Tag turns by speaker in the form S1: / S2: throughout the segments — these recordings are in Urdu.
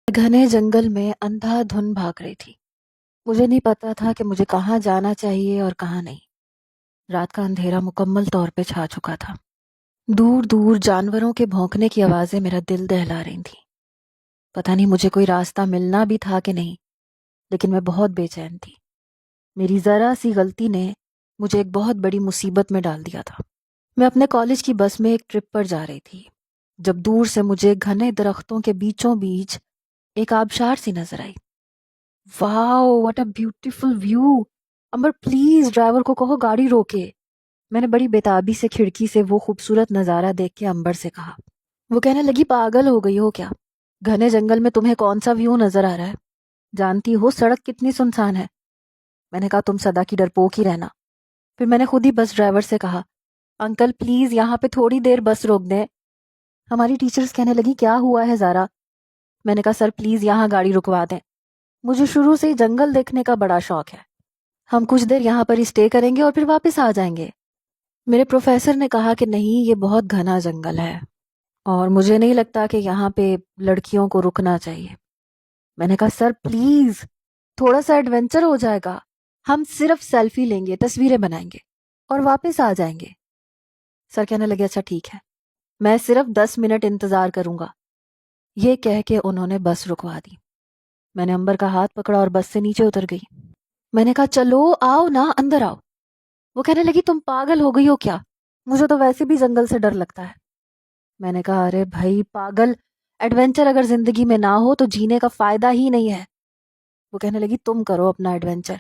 S1: گھنے جنگل میں اندھا دھن بھاگ رہی تھی۔ مجھے نہیں پتا تھا کہ مجھے کہاں جانا چاہیے اور کہاں نہیں۔ رات کا اندھیرا مکمل طور پہ چھا چکا تھا۔ دور دور جانوروں کے بھونکنے کی آوازیں میرا دل دہلا رہی تھیں۔ پتہ نہیں مجھے کوئی راستہ ملنا بھی تھا کہ نہیں، لیکن میں بہت بے چین تھی۔ میری ذرا سی غلطی نے مجھے ایک بہت بڑی مصیبت میں ڈال دیا تھا۔ میں اپنے کالج کی بس میں ایک ٹرپ پر جا رہی تھی جب دور سے مجھے گھنے درختوں کے بیچوں بیچ ایک آبشار سی نظر آئی۔ Wow, what a beautiful view! Ambar please driver کو کہو گاڑی روکے۔ میں نے بڑی بےتابی سے کھڑکی سے وہ خوبصورت نظارہ دیکھ کے امبر سے کہا۔ وہ کہنے لگی پاگل ہو گئی ہو کیا؟ گھنے جنگل میں تمہیں کون سا ویو نظر آ رہا ہے؟ جانتی ہو سڑک کتنی سنسان ہے۔ میں نے کہا تم سدا کی ڈرپوک ہی رہنا۔ پھر میں نے خود ہی بس ڈرائیور سے کہا انکل پلیز یہاں پہ تھوڑی دیر بس روک دیں۔ ہماری ٹیچرز کہنے لگی کیا ہوا ہے زارا؟ میں نے کہا سر پلیز یہاں گاڑی رکوا دیں، مجھے شروع سے ہی جنگل دیکھنے کا بڑا شوق ہے۔ ہم کچھ دیر یہاں پر ہی اسٹے کریں گے اور پھر واپس آ جائیں گے۔ میرے پروفیسر نے کہا کہ نہیں، یہ بہت گھنا جنگل ہے اور مجھے نہیں لگتا کہ یہاں پہ لڑکیوں کو رکنا چاہیے۔ میں نے کہا سر پلیز تھوڑا سا ایڈونچر ہو جائے گا، ہم صرف سیلفی لیں گے، تصویریں بنائیں گے اور واپس آ جائیں گے۔ سر کہنے لگے اچھا ٹھیک ہے، میں صرف 10 منٹ انتظار کروں گا۔ یہ کہہ کے انہوں نے بس رکوا دی۔ میں نے امبر کا ہاتھ پکڑا اور بس سے نیچے اتر گئی۔ میں نے کہا چلو آؤ نا، اندر آؤ۔ وہ کہنے لگی تم پاگل ہو گئی ہو کیا؟ مجھے تو ویسے بھی جنگل سے ڈر لگتا ہے۔ میں نے کہا ارے بھائی پاگل، ایڈونچر اگر زندگی میں نہ ہو تو جینے کا فائدہ ہی نہیں ہے۔ وہ کہنے لگی تم کرو اپنا ایڈونچر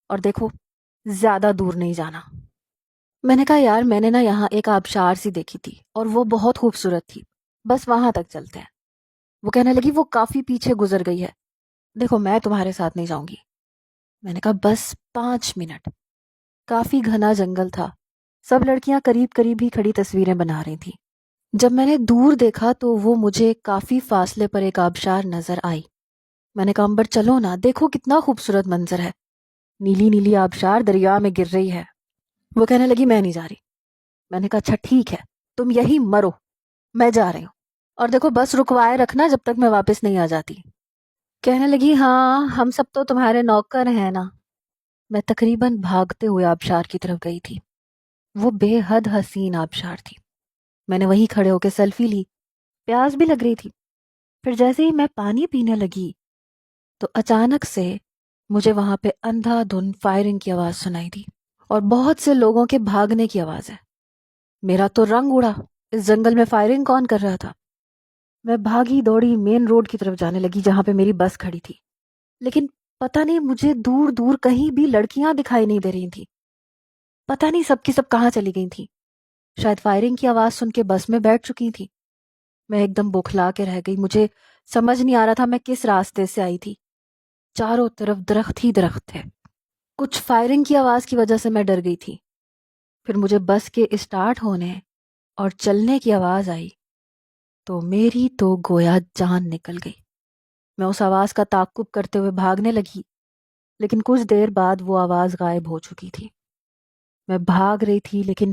S1: اور دیکھو زیادہ دور نہیں جانا۔ میں نے کہا یار میں نے نا یہاں ایک آبشار سی دیکھی تھی اور وہ بہت خوبصورت تھی، بس وہاں تک چلتے ہیں۔ وہ کہنے لگی وہ کافی پیچھے گزر گئی ہے، دیکھو میں تمہارے ساتھ نہیں جاؤں گی۔ میں نے کہا بس 5 منٹ۔ کافی گھنا جنگل تھا، سب لڑکیاں قریب قریب ہی کھڑی تصویریں بنا رہی تھیں۔ جب میں نے دور دیکھا تو وہ مجھے کافی فاصلے پر ایک آبشار نظر آئی۔ میں نے کہا امبر چلو نا، دیکھو کتنا خوبصورت منظر ہے، نیلی نیلی آبشار دریا میں گر رہی ہے۔ وہ کہنے لگی میں نہیں جا رہی۔ میں نے کہا اچھا ٹھیک ہے، تم یہی مرو، میں جا رہی ہوں، اور دیکھو بس رکوائے رکھنا جب تک میں واپس نہیں آ جاتی۔ کہنے لگی ہاں ہم سب تو تمہارے نوکر ہیں نا۔ میں تقریباً بھاگتے ہوئے آبشار کی طرف گئی تھی۔ وہ بے حد حسین آبشار تھی۔ میں نے وہیں کھڑے ہو کے سیلفی لی، پیاس بھی لگ رہی تھی۔ پھر جیسے ہی میں پانی پینے لگی تو اچانک سے مجھے وہاں پہ اندھا دھن فائرنگ کی آواز سنائی دی اور بہت سے لوگوں کے بھاگنے کی آواز ہے۔ میرا تو رنگ اڑا، اس جنگل میں فائرنگ کون کر رہا تھا؟ میں بھاگی دوڑی مین روڈ کی طرف جانے لگی جہاں پہ میری بس کھڑی تھی، لیکن پتہ نہیں مجھے دور دور کہیں بھی لڑکیاں دکھائی نہیں دے رہی تھیں۔ پتہ نہیں سب کی سب کہاں چلی گئی تھیں، شاید فائرنگ کی آواز سن کے بس میں بیٹھ چکی تھی۔ میں ایک دم بوکھلا کے رہ گئی، مجھے سمجھ نہیں آ رہا تھا میں کس راستے سے آئی تھی۔ چاروں طرف درخت ہی درخت تھے۔ کچھ فائرنگ کی آواز کی وجہ سے میں ڈر گئی تھی، پھر مجھے بس کے اسٹارٹ ہونے اور چلنے کی آواز آئی تو میری تو گویا جان نکل گئی۔ میں اس آواز کا تعقب کرتے ہوئے بھاگنے لگی، لیکن کچھ دیر بعد وہ آواز غائب ہو چکی تھی۔ میں بھاگ رہی تھی لیکن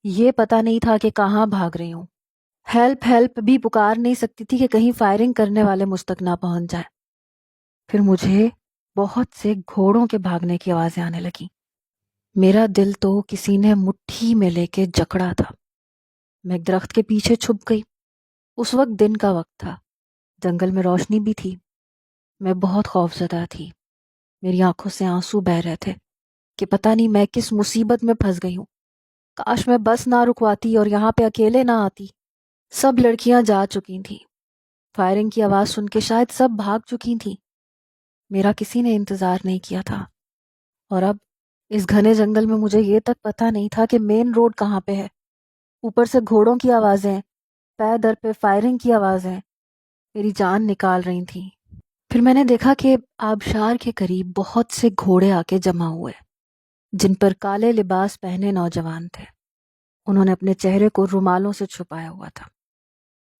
S1: یہ پتہ نہیں تھا کہ کہاں بھاگ رہی ہوں۔ ہیلپ ہیلپ بھی پکار نہیں سکتی تھی کہ کہیں فائرنگ کرنے والے مجھ تک نہ پہنچ جائے۔ پھر مجھے بہت سے گھوڑوں کے بھاگنے کی آوازیں آنے لگیں۔ میرا دل تو کسی نے مٹھی میں لے کے جکڑا تھا۔ میں ایک درخت کے پیچھے چھپ گئی۔ اس وقت دن کا وقت تھا، جنگل میں روشنی بھی تھی۔ میں بہت خوفزدہ تھی، میری آنکھوں سے آنسو بہہ رہے تھے کہ پتہ نہیں میں کس مصیبت میں پھنس گئی ہوں۔ کاش میں بس نہ رکواتی اور یہاں پہ اکیلے نہ آتی۔ سب لڑکیاں جا چکی تھیں، فائرنگ کی آواز سن کے شاید سب بھاگ چکی تھیں۔ میرا کسی نے انتظار نہیں کیا تھا، اور اب اس گھنے جنگل میں مجھے یہ تک پتہ نہیں تھا کہ مین روڈ کہاں پہ ہے۔ اوپر سے گھوڑوں کی آوازیں، پے در پہ فائرنگ کی آوازیں میری جان نکال رہی تھیں۔ پھر میں نے دیکھا کہ آبشار کے قریب بہت سے گھوڑے آ کے جمع ہوئے، جن پر کالے لباس پہنے نوجوان تھے۔ انہوں نے اپنے چہرے کو رومالوں سے چھپایا ہوا تھا۔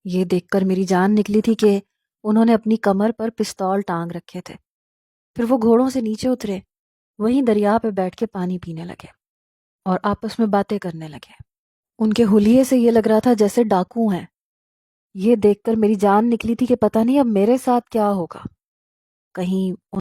S1: یہ دیکھ کر میری جان نکلی تھی کہ انہوں نے اپنی کمر پر پستول ٹانگ رکھے تھے۔ پھر وہ گھوڑوں سے نیچے اترے، وہیں دریا پہ بیٹھ کے پانی پینے لگے اور آپس میں باتیں کرنے لگے۔ ان کے حلیے سے یہ لگ رہا تھا جیسے ڈاکو ہیں۔ یہ دیکھ کر میری جان نکلی تھی کہ پتہ نہیں اب میرے ساتھ کیا ہوگا. کہیں